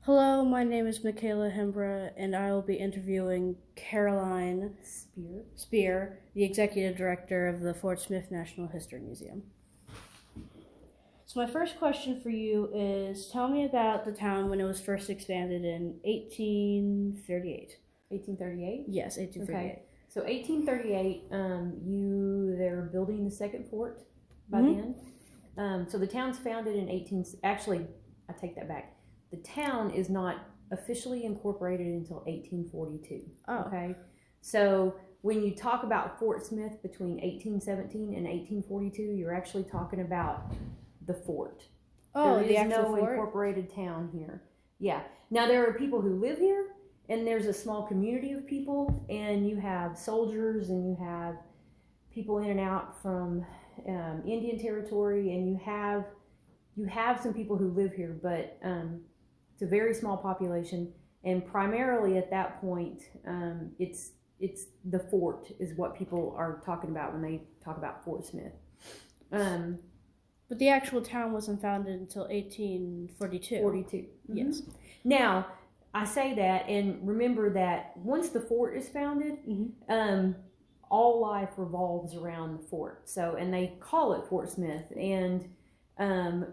Hello, my name is Michaela Hembra, and I will be interviewing Caroline Spear, the executive director of the Fort Smith National History Museum. So my first question for you is, tell me about the town when it was first expanded in 1838. 1838? Yes, 1838. Okay. So 1838, they were building the second fort by Mhm. then. So the town's founded in 18, actually, I take that back. The town is not officially incorporated until 1842. Oh. Okay. So when you talk about Fort Smith between 1817 and 1842, you're actually talking about the fort. Oh, There the is actual no fort? incorporated town here. Yeah. Now there are people who live here, and there's a small community of people, and you have soldiers, and you have people in and out from Indian Territory, and you have some people who live here, but it's a very small population, and primarily at that point, it's the fort is what people are talking about when they talk about Fort Smith. But the actual town wasn't founded until 1842. 42. Mm-hmm. Yes. Now, I say that, and remember that once the fort is founded, all life revolves around the fort. So, and they call it Fort Smith. And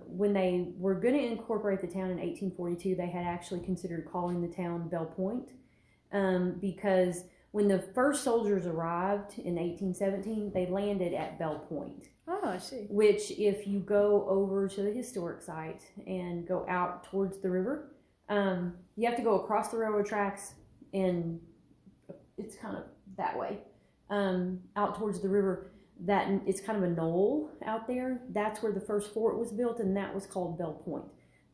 when they were going to incorporate the town in 1842, they had actually considered calling the town Belle Point, because when the first soldiers arrived in 1817, they landed at Belle Point. Oh, I see. Which, if you go over to the historic site and go out towards the river, you have to go across the railroad tracks, and it's kind of that way, out towards the river. That it's kind of a knoll out there. That's where the first fort was built, and that was called Belle Point.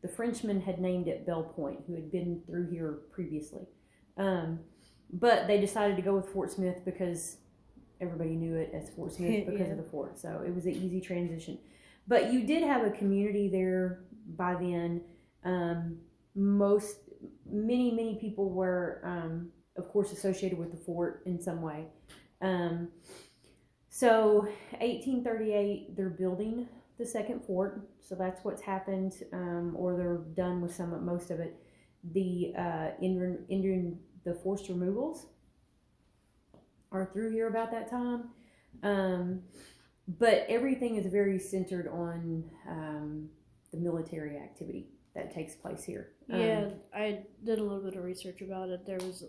The Frenchmen had named it Belle Point, who had been through here previously. But they decided to go with Fort Smith because everybody knew it as Fort Smith because of the fort. So it was an easy transition. But you did have a community there by then. Many people were, of course, associated with the fort in some way. So 1838, they're building the second fort. So that's what's happened, or they're done with most of it. The the forced removals are through here about that time. But everything is very centered on the military activity that takes place here. Yeah, I did a little bit of research about it. There was,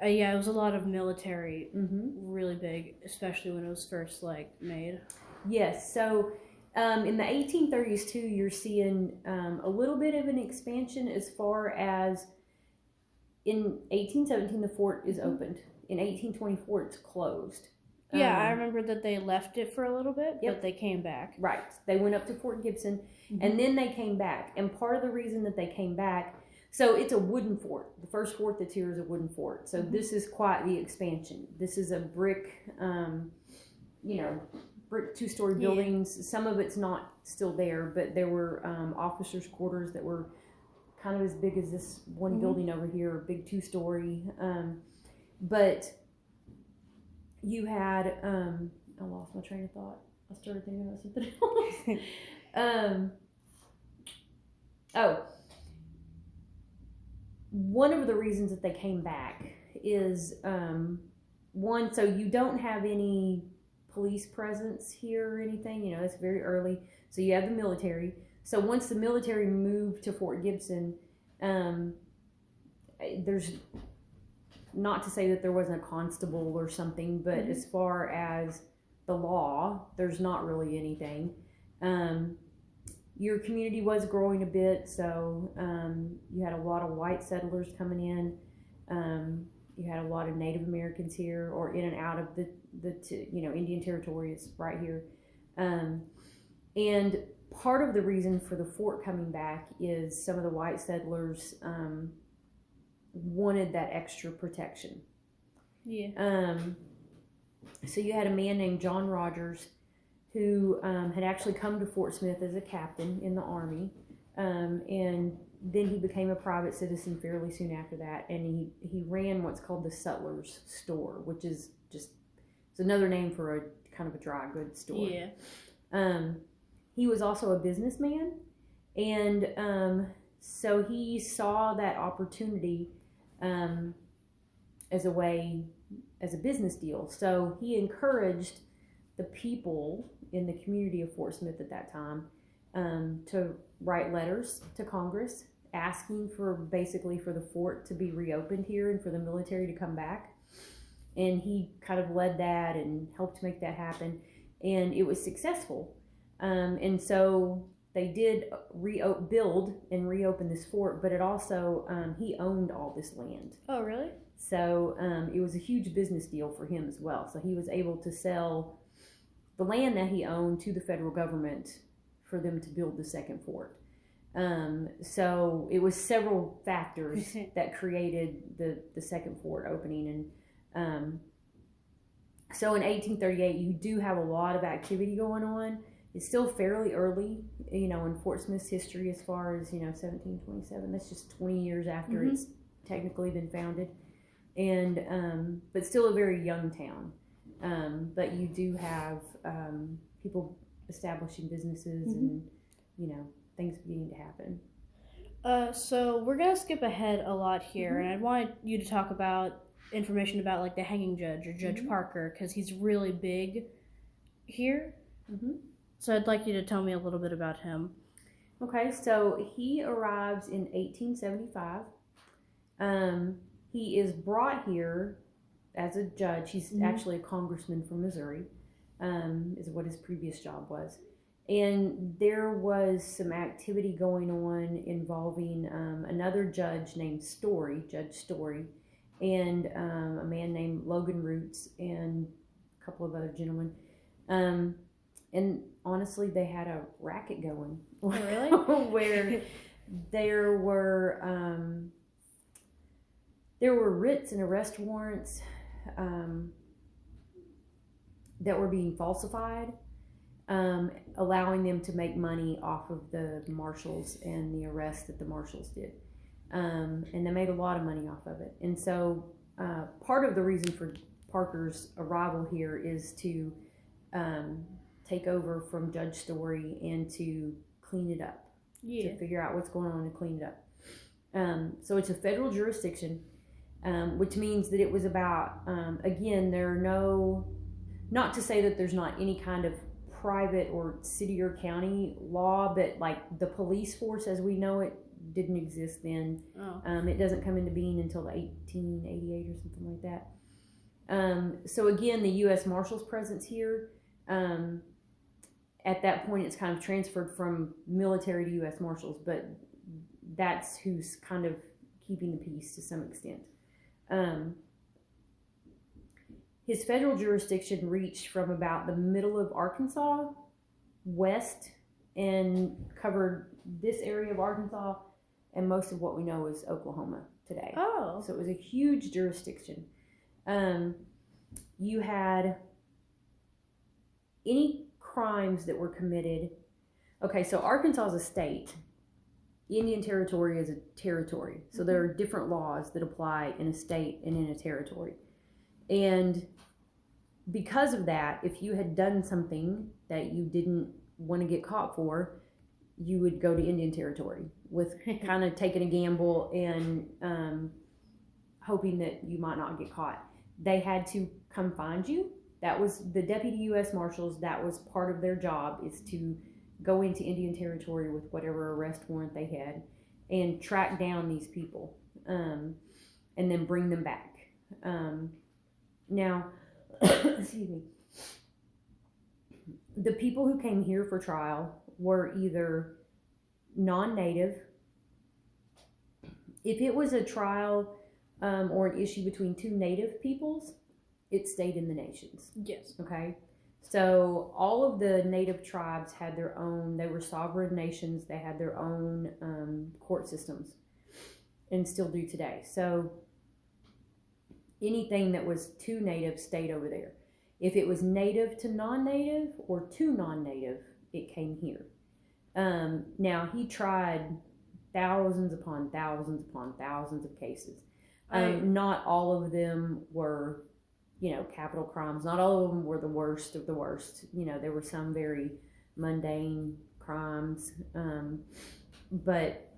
it was a lot of military, really big, especially when it was first made. Yes, so in the 1830s too, you're seeing a little bit of an expansion as far as in 1817 the fort is opened. In 1824 it's closed. Yeah, I remember that they left it for a little bit, but they came back. Right, they went up to Fort Gibson, and then they came back. And part of the reason that they came back, so it's a wooden fort. The first fort that's here is a wooden fort. So this is quite the expansion. This is a brick, brick two-story buildings. Some of it's not still there, but there were officers' quarters that were kind of as big as this one building over here, a big two-story. But you had, I lost my train of thought. I started thinking about something else. One of the reasons that they came back is, one, so you don't have any police presence here or anything. It's very early. So you have the military. So once the military moved to Fort Gibson, there's, not to say that there wasn't a constable or something, but as far as the law, there's not really anything. Your community was growing a bit, so you had a lot of white settlers coming in. You had a lot of Native Americans here, or in and out of the Indian Territory is right here. And part of the reason for the fort coming back is some of the white settlers wanted that extra protection. Yeah. So you had a man named John Rogers who had actually come to Fort Smith as a captain in the Army, and then he became a private citizen fairly soon after that, and he ran what's called the Sutler's Store, which is it's another name for a kind of a dry goods store. Yeah. He was also a businessman, And so he saw that opportunity as a business deal. So he encouraged the people in the community of Fort Smith at that time to write letters to Congress asking basically for the fort to be reopened here and for the military to come back. And he kind of led that and helped make that happen. And it was successful. And so they did build and reopen this fort, but it also, he owned all this land. Oh, really? So it was a huge business deal for him as well. So he was able to sell the land that he owned to the federal government for them to build the second fort. So it was several factors that created the second fort opening. And so in 1838, you do have a lot of activity going on. It's still fairly early, in Fort Smith's history as far as, 1727. That's just 20 years after it's technically been founded. And, but still a very young town. But you do have people establishing businesses and, things beginning to happen. So we're going to skip ahead a lot here. And I wanted you to talk about information about, like, the hanging judge or Judge Parker, because he's really big here. So I'd like you to tell me a little bit about him. Okay, so he arrives in 1875. He is brought here as a judge. He's actually a congressman from Missouri, is what his previous job was. And there was some activity going on involving another judge named Judge Story, and a man named Logan Roots, and a couple of other gentlemen. And honestly, they had a racket going. Oh, really? Where there were writs and arrest warrants that were being falsified, allowing them to make money off of the marshals and the arrests that the marshals did. And they made a lot of money off of it. And so part of the reason for Parker's arrival here is to take over from Judge Story and to clean it up, to figure out what's going on and clean it up. So it's a federal jurisdiction, which means that it was about, again, there are not to say that there's not any kind of private or city or county law, but like the police force as we know it didn't exist then. It doesn't come into being until 1888 or something like that. So again, the U.S. Marshals presence here, at that point it's kind of transferred from military to U.S. Marshals, but that's who's kind of keeping the peace to some extent. His federal jurisdiction reached from about the middle of Arkansas west and covered this area of Arkansas, and most of what we know is Oklahoma today. Oh. So it was a huge jurisdiction. You had any crimes that were committed. Okay, so Arkansas is a state. Indian Territory is a territory. So there are different laws that apply in a state and in a territory. And because of that, if you had done something that you didn't want to get caught for, you would go to Indian Territory with kind of taking a gamble and hoping that you might not get caught. They had to come find you. That was the Deputy U.S. Marshals. That was part of their job, is to go into Indian Territory with whatever arrest warrant they had and track down these people and then bring them back. Now, excuse me, the people who came here for trial were either non-native. If it was a trial or an issue between two native peoples, it stayed in the nations. Yes. Okay. So all of the native tribes had their own, they were sovereign nations, they had their own court systems, and still do today. So anything that was to native stayed over there. If it was native to non-native or to non-native, it came here. Now, he tried thousands upon thousands upon thousands of cases. Not all of them were, capital crimes. Not all of them were the worst of the worst. There were some very mundane crimes. but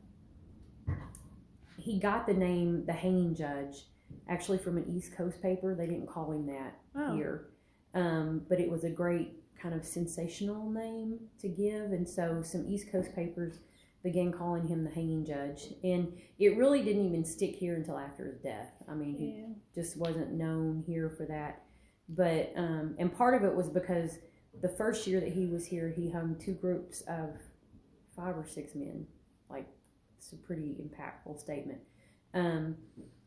he got the name the Hanging Judge actually from an East Coast paper. They didn't call him that here, but it was a great kind of sensational name to give, and so some East Coast papers began calling him the Hanging Judge, and it really didn't even stick here until after his death. I mean, he just wasn't known here for that, but and part of it was because the first year that he was here, he hung 2 groups of 5 or 6 men. Like, it's a pretty impactful statement.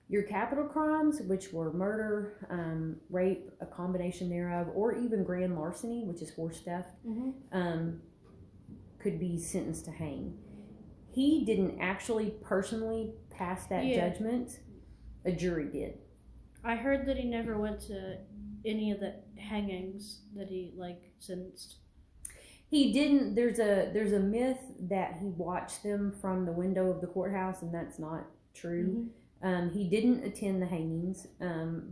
Your capital crimes, which were murder, rape, a combination thereof, or even grand larceny, which is horse theft, could be sentenced to hang. He didn't actually personally pass that judgment. A jury did. I heard that he never went to any of the hangings that he sentenced. He didn't. There's a myth that he watched them from the window of the courthouse, and that's not true. He didn't attend the hangings,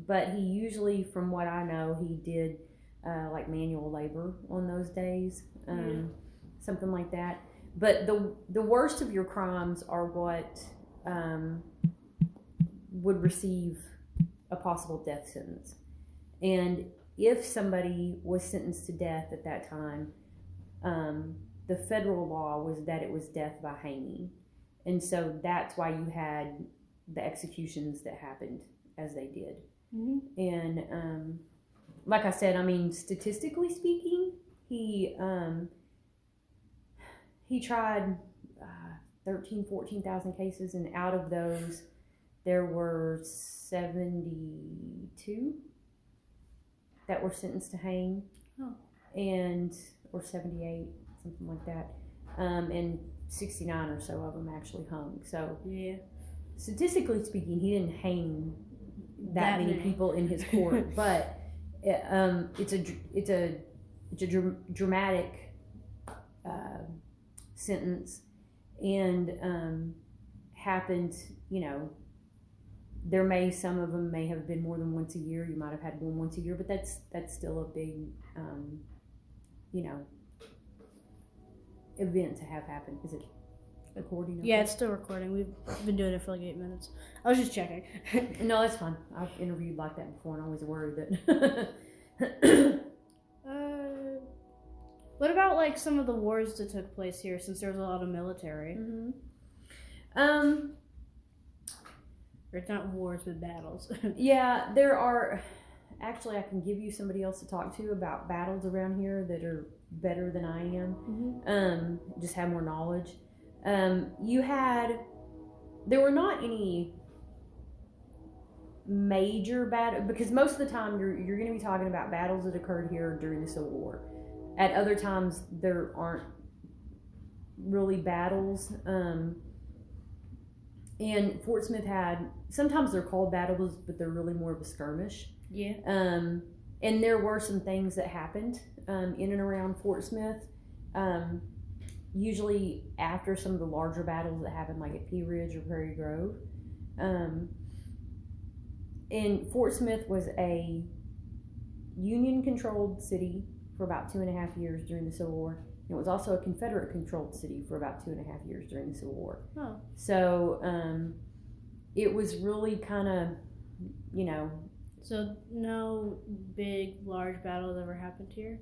but he usually, from what I know, he did like manual labor on those days, something like that. But the worst of your crimes are what would receive a possible death sentence. And if somebody was sentenced to death at that time, the federal law was that it was death by hanging. And so that's why you had the executions that happened as they did. And like I said, I mean, statistically speaking, he tried 14,000 cases, and out of those there were 72 that were sentenced to hang, and or 78, something like that, and 69 or so of them actually hung. So statistically speaking, he didn't hang that many people in his court, but it's a dramatic sentence, and happened. Some of them may have been more than once a year. You might have had one once a year, but that's still a big event to have happen. Is it recording? Yeah, it's still recording. We've been doing it for like 8 minutes. I was just checking. No, that's fine. I've interviewed like that before, and I was worried that. What about some of the wars that took place here, since there was a lot of military? Or it's not wars, but battles. Yeah, there are. Actually, I can give you somebody else to talk to about battles around here that are better than I am. Just have more knowledge. There were not any major battles, because most of the time you're going to be talking about battles that occurred here during the Civil War. At other times, there aren't really battles. And Fort Smith sometimes they're called battles, but they're really more of a skirmish. Yeah. And there were some things that happened in and around Fort Smith. Usually after some of the larger battles that happened, like at Pea Ridge or Prairie Grove. And Fort Smith was a Union-controlled city for about 2.5 years during the Civil War. It was also a Confederate-controlled city for about 2.5 years during the Civil War. So it was really kind of, So no big, large battles ever happened here?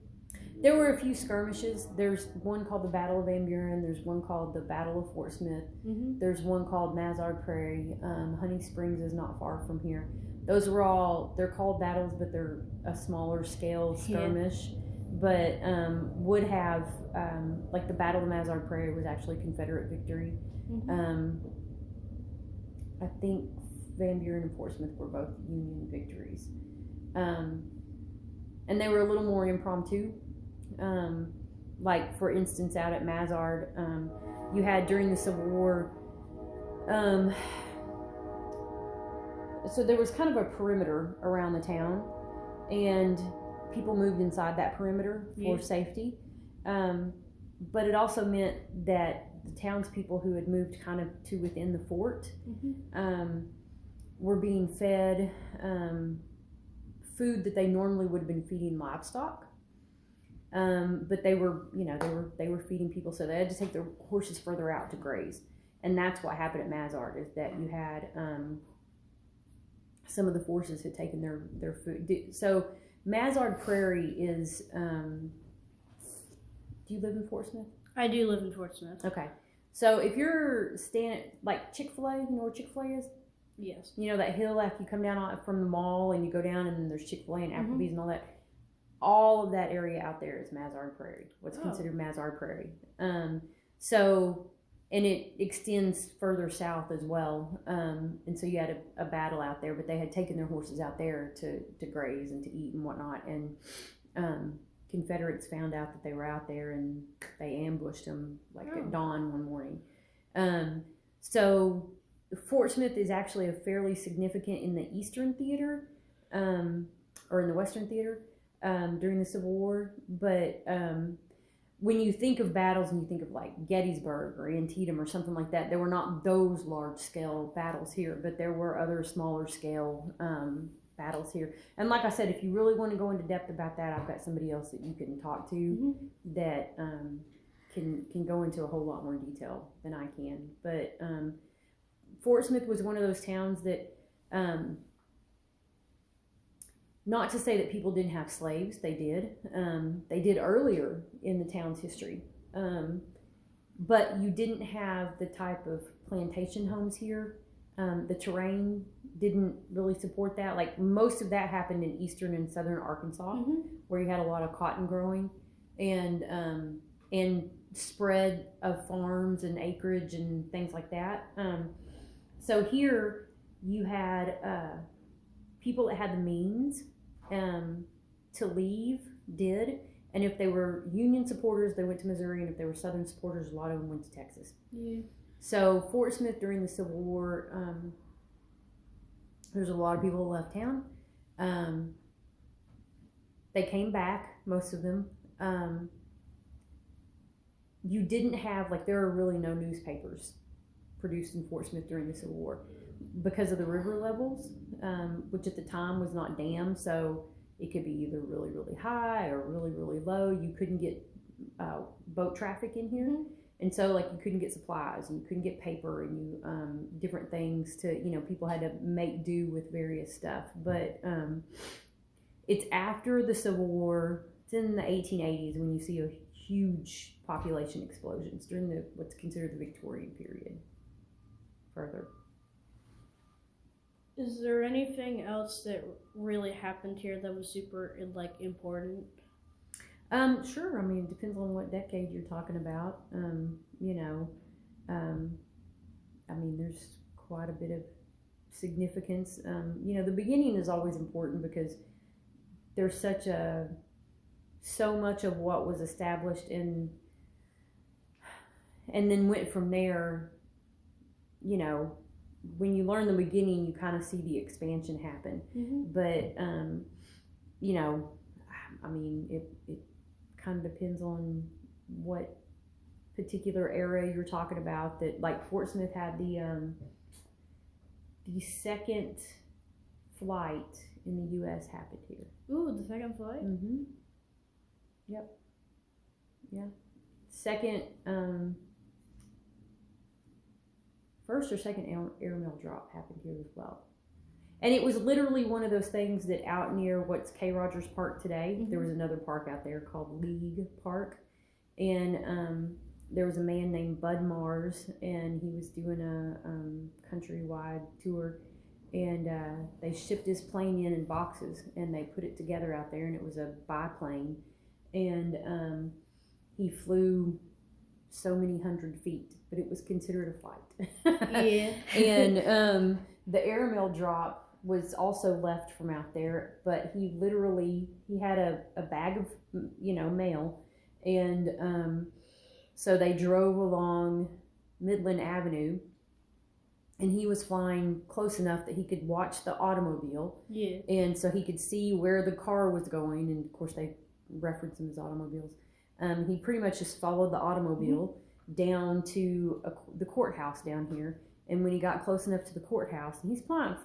There were a few skirmishes. There's one called the Battle of Van Buren. There's one called the Battle of Fort Smith. There's one called Mazard Prairie. Honey Springs is not far from here. Those were they're called battles, but they're a smaller scale skirmish. But would have, like the Battle of Mazard Prairie was actually Confederate victory. I think Van Buren and Fort Smith were both Union victories. And they were a little more impromptu. Like, for instance, out at Mazard, you had during the Civil War, so there was kind of a perimeter around the town, and people moved inside that perimeter for safety. But it also meant that the townspeople who had moved kind of to within the fort were being fed food that they normally would have been feeding livestock. But they were, they were feeding people, so they had to take their horses further out to graze. And that's what happened at Mazard, is that you had some of the forces had taken their food. So Mazard Prairie is. Do you live in Fort Smith? I do live in Fort Smith. Okay, so if you're like Chick-fil-A, you know where Chick-fil-A is? Yes. You know that hill after you come down from the mall and you go down and then there's Chick-fil-A and Applebee's and all that. All of that area out there is Mazard Prairie. What's considered Mazard Prairie. And it extends further south as well. And so you had a battle out there, but they had taken their horses out there to graze and to eat and whatnot. And Confederates found out that they were out there and they ambushed them at dawn one morning. So Fort Smith is actually a fairly significant in the Eastern Theater, or in the Western Theater during the Civil War. But when you think of battles and you think of like Gettysburg or Antietam or something like that, there were not those large scale battles here, but there were other smaller scale battles here. And like I said, if you really want to go into depth about that, I've got somebody else that you can talk to that can go into a whole lot more detail than I can. But Fort Smith was one of those towns that, not to say that people didn't have slaves, they did. They did earlier in the town's history. But you didn't have the type of plantation homes here. The terrain didn't really support that. Like most of that happened in eastern and southern Arkansas, where you had a lot of cotton growing and spread of farms and acreage and things like that. So here you had people that had the means to leave did, and if they were Union supporters, they went to Missouri, and if they were Southern supporters, a lot of them went to Texas. Yeah. So Fort Smith during the Civil War, there's a lot of people that left town. They came back, most of them. You didn't have, there are really no newspapers produced in Fort Smith during the Civil War because of the river levels, which at the time was not dammed, so it could be either really, really high or really, really low. You couldn't get boat traffic in here. And so, you couldn't get supplies, and you couldn't get paper, and you different things to, people had to make do with various stuff. But it's after the Civil War. It's in the 1880s when you see a huge population explosions during what's considered the Victorian period. Further. Is there anything else that really happened here that was super important? Sure. I mean, it depends on what decade you're talking about. I mean, there's quite a bit of significance. The beginning is always important because there's so much of what was established and then went from there. When you learn the beginning, you kind of see the expansion happen. But, I mean, it kind of depends on what particular era you're talking about. That Fort Smith had the second flight in the U.S. happened here. Ooh, the second flight? Yep. Yeah. Second, first or second airmail drop happened here as well. And it was literally one of those things that out near what's K. Rogers Park today, there was another park out there called League Park. And there was a man named Bud Mars, and he was doing a countrywide tour. And they shipped his plane in boxes, and they put it together out there, and it was a biplane. And he flew so many hundred feet, but it was considered a flight. Yeah. And the airmail drop was also left from out there, but he had a bag of mail, and so they drove along Midland Avenue, and he was flying close enough that he could watch the automobile. Yeah. And so he could see where the car was going, and of course they reference them as automobiles. He pretty much just followed the automobile down to the courthouse down here. And when he got close enough to the courthouse, and he's flying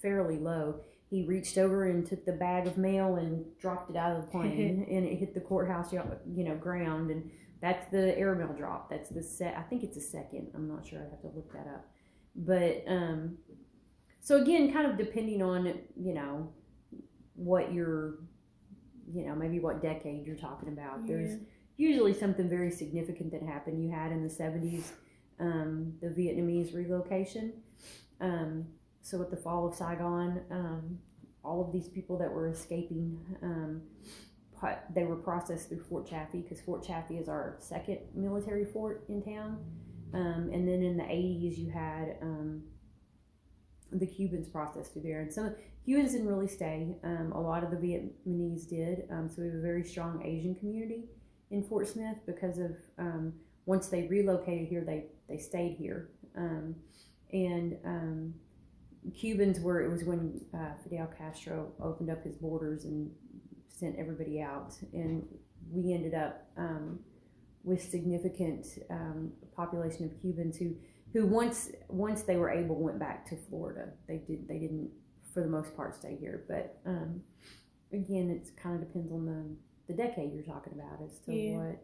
fairly low, he reached over and took the bag of mail and dropped it out of the plane, and it hit the courthouse, ground, and that's the airmail drop. That's I think it's the second. I'm not sure. I have to look that up. But so again, kind of depending on what you're, maybe what decade you're talking about. There's usually something very significant that happened. You had in the 70s, the Vietnamese relocation. So with the fall of Saigon, all of these people that were escaping, they were processed through Fort Chaffee, because Fort Chaffee is our second military fort in town. And then in the 80s, you had the Cubans processed through there. And some Cubans didn't really stay. A lot of the Vietnamese did. So we have a very strong Asian community in Fort Smith because of once they relocated here, they stayed here. Cubans it was when Fidel Castro opened up his borders and sent everybody out, and we ended up with significant population of Cubans who once they were able went back to Florida. They didn't for the most part stay here, but again, it kind of depends on the decade you're talking about as to